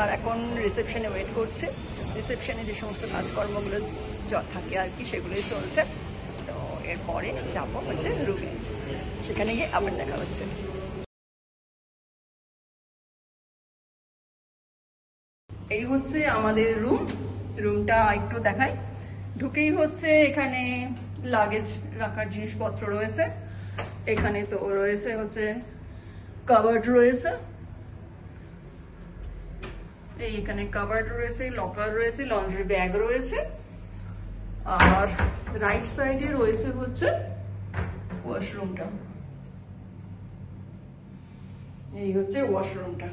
আর এখন রিসেপশনে ওয়েট করছে। রিসেপশনে যে সমস্ত কাজকর্মগুলো থাকে আর কি সেগুলোই চলছে। তো এরপরে যাবো হচ্ছে রুমে, সেখানে গিয়ে আবার দেখা হচ্ছে। এই হচ্ছে আমাদের রুমটা একটু দেখাই। ঢুকেই হচ্ছে এখানে লাগেজ রাখার জিনিসপত্র রয়েছে। এখানে তো রয়েছে হচ্ছে কাবার্ড রয়েছে, এখানে কাবার্ড রয়েছে, লকার রয়েছে, লন্ড্রি ব্যাগ রয়েছে। আর রাইট সাইডে রয়েছে হচ্ছে ওয়াশরুমটা। এই হচ্ছে ওয়াশরুমটা।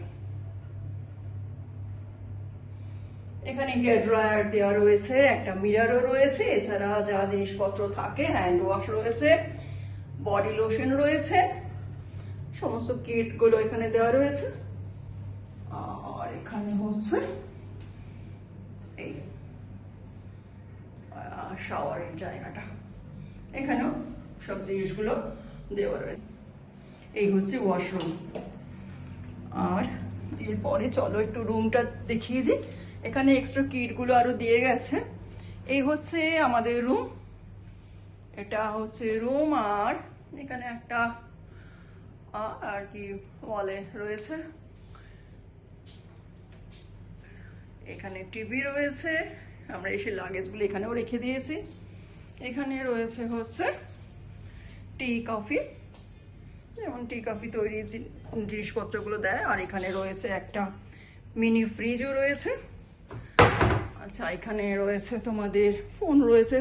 এখানে হেয়ার ড্রায়ার দেওয়া রয়েছে, একটা মিররও রয়েছে, এছাড়া যা জিনিসপত্র থাকে হ্যান্ড ওয়াশ রয়েছে, বডি লোশন রয়েছে, সমস্ত কিট গুলো এখানে দেওয়া রয়েছে। আর এখানে হচ্ছে এই শাওয়ারের জায়গাটা, এখানেও সব জিনিসগুলো দেওয়া রয়েছে। এই হচ্ছে ওয়াশরুম। আর এরপরে চলো একটু রুমটা দেখিয়ে দিই। এখানে এক্সট্রা কিট গুলো আরো দিয়ে গেছে। এই হচ্ছে আমাদের রুম, এটা হচ্ছে রুম। আর এখানে একটা আর কি ওয়ালে রয়েছে, এখানে টিভি রয়েছে। আমরা এসে লাগেজগুলো এখানেও রেখে দিয়েছি। এখানে রয়েছে হচ্ছে টি কফি, যেমন টি কফি তৈরির জিনিসপত্রগুলো দেয়। আর এখানে রয়েছে একটা মিনি ফ্রিজও রয়েছে। আচ্ছা, এখানে রয়েছে তোমাদের ফোন রয়েছে।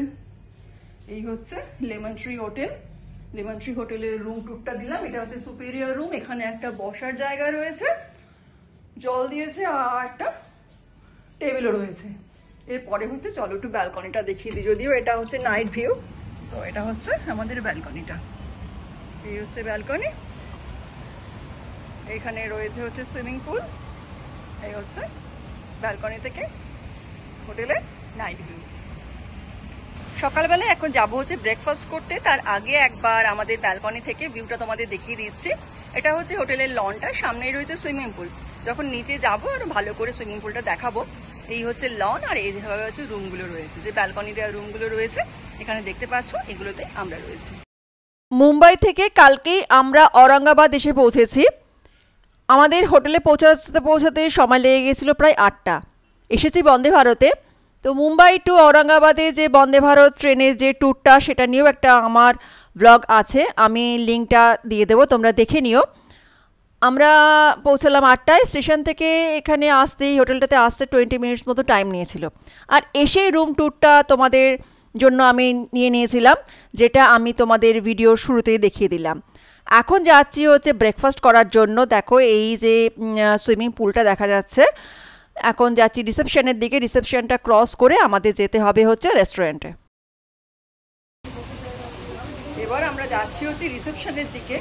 এই হচ্ছে lemon tree hotel. Lemon tree হোটেলের রুম টুরটা দিলাম। এটা হচ্ছে সুপেরিয়র রুম। এখানে একটা বসার জায়গা রয়েছে, জল দিয়েছে, আর একটা টেবিলও রয়েছে। এরপরে হচ্ছে চলো একটু ব্যালকনিটা দেখিয়ে দিই, যদিও এটা হচ্ছে নাইট ভিউ। তো এটা হচ্ছে আমাদের ব্যালকনিটা। এই হচ্ছে ব্যালকনি। এখানে রয়েছে হচ্ছে সুইমিং পুল। এই হচ্ছে ব্যালকনি থেকে হোটেলের নাইট ভিউ। সকালবেলা এখন যাবো হচ্ছে ব্রেকফাস্ট করতে, তার আগে একবার আমাদের ব্যালকনি থেকে ভিউটা তোমাদের দেখিয়ে দিচ্ছি। এটা হচ্ছে হোটেলের লনটা, সামনেই রয়েছে সুইমিং পুল। যখন নিচে যাবো আর ভালো করে সুইমিং পুলটা দেখাবো। এই হচ্ছে লন, আর এইভাবে হচ্ছে রুমগুলো রয়েছে, যে ব্যালকনি দেওয়া রুমগুলো রয়েছে এখানে দেখতে পাচ্ছ, এগুলোতে আমরা রয়েছি। মুম্বাই থেকে কালকেই আমরা ঔরঙ্গাবাদ এসে পৌঁছেছি। আমাদের হোটেলে পৌঁছাতে সময় লেগে গেছিলো প্রায় 8টা। এসেছি বন্দে ভারতে। তো মুম্বাই টু ঔরঙ্গাবাদে যে বন্দে ভারত ট্রেনের যে ট্যুরটা, সেটা নিয়েও একটা আমার ব্লগ আছে, আমি লিঙ্কটা দিয়ে দেবো, তোমরা দেখে নিও। আমরা পৌঁছালাম 8টায়। স্টেশন থেকে এখানে আসতেই, হোটেলটাতে আসতে 20 মিনিটস মতো টাইম নিয়েছিল। আর এসে রুম ট্যুরটা তোমাদের জন্য আমি নিয়েছিলাম, যেটা আমি তোমাদের ভিডিওর শুরুতেই দেখিয়ে দিলাম। এখন যাচ্ছি হচ্ছে ব্রেকফাস্ট করার জন্য। দেখো এই যে সুইমিং পুলটা দেখা যাচ্ছে। এখন যাচ্ছি রিসেপশনের দিকে। রিসেপশনটা ক্রস করে আমাদের যেতে হবে হচ্ছে রেস্টুরেন্টে। এবার আমরা যাচ্ছি হচ্ছে রিসেপশনের দিকে।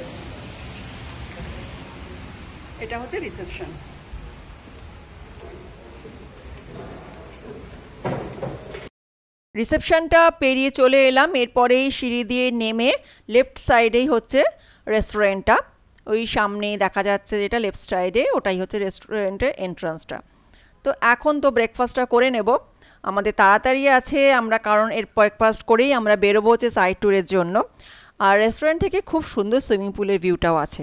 এটা হচ্ছে রিসেপশন। রিসেপশনটা পেরিয়ে চলে এলাম। এরপরেই সিঁড়ি দিয়ে নেমে লেফট সাইডেই হচ্ছে রেস্টুরেন্টটা। ওই সামনেই দেখা যাচ্ছে যেটা লেফট সাইডে, ওটাই হচ্ছে রেস্টুরেন্টের এন্ট্রান্সটা। তো এখন তো ব্রেকফাস্টটা করে নেব, আমাদের তাড়াতাড়ি আছে আমরা, কারণ এর ব্রেকফাস্ট করেই আমরা বেরোবো হচ্ছে সাইড ট্যুরের জন্য। আর রেস্টুরেন্ট থেকে খুব সুন্দর সুইমিং পুলের ভিউটাও আছে।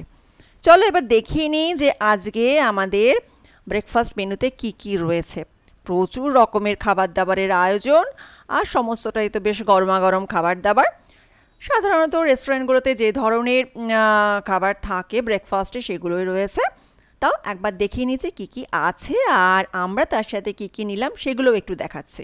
চলো এবার দেখিয়ে নিই যে আজকে আমাদের ব্রেকফাস্ট মেনুতে কি কি রয়েছে। প্রচুর রকমের খাবার দাবারের আয়োজন, আর সমস্তটাই তো বেশ গরমাগরম খাবার দাবার। সাধারণত রেস্টুরেন্টগুলোতে যে ধরনের খাবার থাকে ব্রেকফাস্টে, সেগুলোই রয়েছে। তাও একবার দেখিয়ে নিচ্ছি কী কী আছে, আর আমরা তার সাথে কী কী নিলাম সেগুলোও একটু দেখাচ্ছি।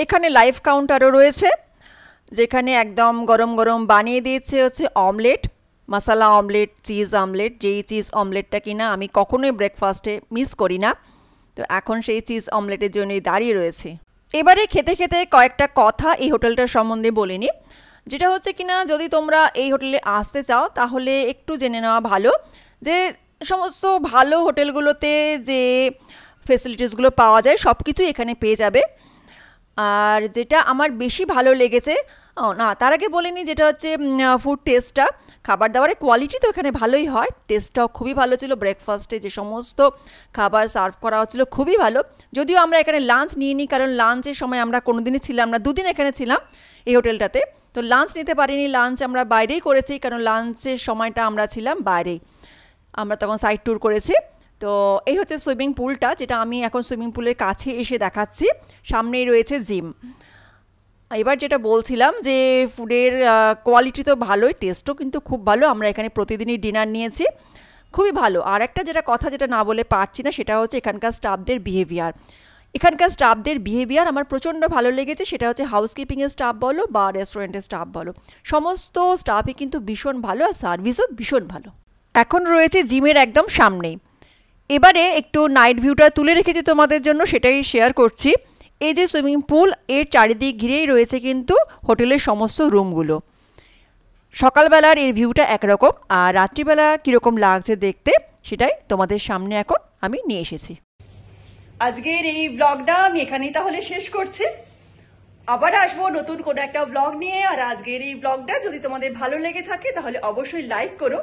এখানে লাইভ কাউন্টারও রয়েছে, যেখানে একদম গরম গরম বানিয়ে দিয়েছে হচ্ছে অমলেট, মশলা অমলেট, চিজ অমলেট, যেই চিজ অমলেটটা কিনা আমি কখনোই ব্রেকফাস্টে মিস করি না। তো এখন সেই চিজ অমলেটের জন্যই দাঁড়িয়ে রয়েছে। এবারে খেতে খেতে কয়েকটা কথা এই হোটেলটার সম্বন্ধে বলে নিই, যেটা হচ্ছে কিনা যদি তোমরা এই হোটেলে আসতে চাও তাহলে একটু জেনে নেওয়া ভালো যে সমস্ত ভালো হোটেলগুলোতে যে ফেসিলিটিসগুলো পাওয়া যায় সব কিছুই এখানে পেয়ে যাবে। আর যেটা আমার বেশি ভালো লেগেছে, না তার আগে বলিনি, যেটা হচ্ছে ফুড টেস্টটা, খাবার দাবারের কোয়ালিটি তো এখানে ভালোই হয়, টেস্টটাও খুবই ভালো ছিল। ব্রেকফাস্টে যে সমস্ত খাবার সার্ভ করা হচ্ছিল খুবই ভালো। যদিও আমরা এখানে লাঞ্চ নিয়ে নিই, কারণ লাঞ্চের সময় আমরা কোনো দিনই ছিলাম না, 2 দিন এখানে ছিলাম এই হোটেলটাতে, তো লাঞ্চ নিতে পারিনি। লাঞ্চ আমরা বাইরেই করেছি, কারণ লাঞ্চের সময়টা আমরা ছিলাম বাইরেই, আমরা তখন সাইড ট্যুর করেছি। তো এই হচ্ছে সুইমিং পুলটা, যেটা আমি এখন সুইমিং পুলের কাছে এসে দেখাচ্ছি। সামনেই রয়েছে জিম। এবার যেটা বলছিলাম যে ফুডের কোয়ালিটি তো ভালোই, টেস্টও কিন্তু খুব ভালো। আমরা এখানে প্রতিদিনই ডিনার নিয়েছি, খুবই ভালো। আর একটা যেটা কথা যেটা না বলে পারছি না, সেটা হচ্ছে এখানকার স্টাফদের বিহেভিয়ার। এখানকার স্টাফদের বিহেভিয়ার আমার প্রচণ্ড ভালো লেগেছে। সেটা হচ্ছে হাউসকিপিংয়ের স্টাফ বলো বা রেস্টুরেন্টের স্টাফ বলো, সমস্ত স্টাফই কিন্তু ভীষণ ভালো, আর সার্ভিসও ভীষণ ভালো। এখন রয়েছে জিমের একদম সামনেই। এবারে একটু নাইট ভিউটা তুলে রেখেছি তোমাদের জন্য, সেটাই শেয়ার করছি। এই যে সুইমিং পুল, এর চারিদিক ঘিরেই রয়েছে কিন্তু হোটেলের সমস্ত রুমগুলো। সকালবেলার এর ভিউটা একরকম, আর রাত্রিবেলা কীরকম লাগছে দেখতে সেটাই তোমাদের সামনে এখন আমি নিয়ে এসেছি। আজকের এই ব্লগটা আমি এখানেই তাহলে শেষ করছি। আবার আসবো নতুন কোনো একটা ব্লগ নিয়ে। আর আজকের এই ব্লগটা যদি তোমাদের ভালো লেগে থাকে তাহলে অবশ্যই লাইক করো,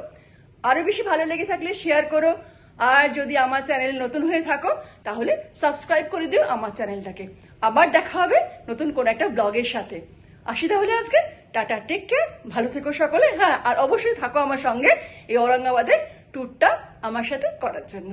আরও বেশি ভালো লেগে থাকলে শেয়ার করো, আর যদি আমার চ্যানেল নতুন হয়ে থাকো তাহলে সাবস্ক্রাইব করে দিও আমার চ্যানেলটাকে। আবার দেখা হবে নতুন কোনো একটা ব্লগের সাথে। আসি তাহলে আজকে, টাটা, টেক কেয়ার, ভালো থেকো সকলে। হ্যাঁ, আর অবশ্যই থাকো আমার সঙ্গে এই ঔরঙ্গাবাদের ট্যুরটা আমার সাথে করার জন্য।